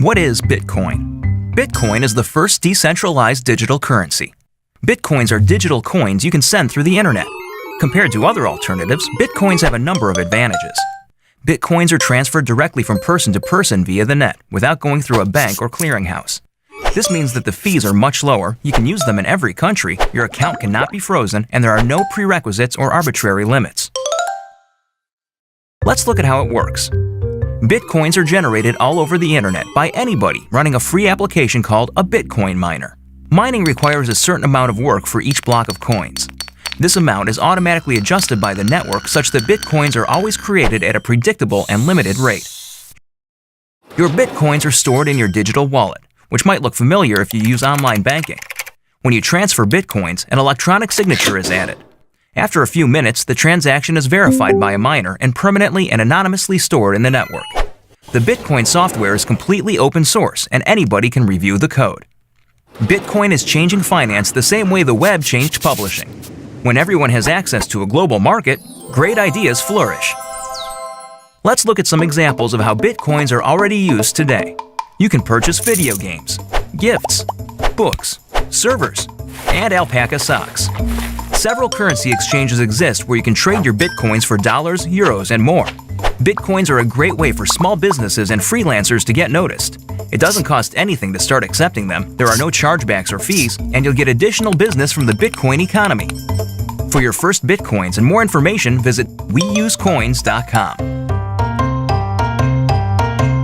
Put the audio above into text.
What is Bitcoin? Bitcoin is the first decentralized digital currency. Bitcoins are digital coins you can send through the internet. Compared to other alternatives, Bitcoins have a number of advantages. Bitcoins are transferred directly from person to person via the net, without going through a bank or clearinghouse. This means that the fees are much lower, you can use them in every country, your account cannot be frozen, and there are no prerequisites or arbitrary limits. Let's look at how it works. Bitcoins are generated all over the internet by anybody running a free application called a Bitcoin miner. Mining requires a certain amount of work for each block of coins. This amount is automatically adjusted by the network such that Bitcoins are always created at a predictable and limited rate. Your Bitcoins are stored in your digital wallet, which might look familiar if you use online banking. When you transfer Bitcoins, an electronic signature is added. After a few minutes, the transaction is verified by a miner and permanently and anonymously stored in the network. The Bitcoin software is completely open source and anybody can review the code. Bitcoin is changing finance the same way the web changed publishing. When everyone has access to a global market, great ideas flourish. Let's look at some examples of how Bitcoins are already used today. You can purchase video games, gifts, books, servers, and alpaca socks. Several currency exchanges exist where you can trade your Bitcoins for dollars, euros, and more. Bitcoins are a great way for small businesses and freelancers to get noticed. It doesn't cost anything to start accepting them, there are no chargebacks or fees, and you'll get additional business from the Bitcoin economy. For your first Bitcoins and more information, visit weusecoins.com.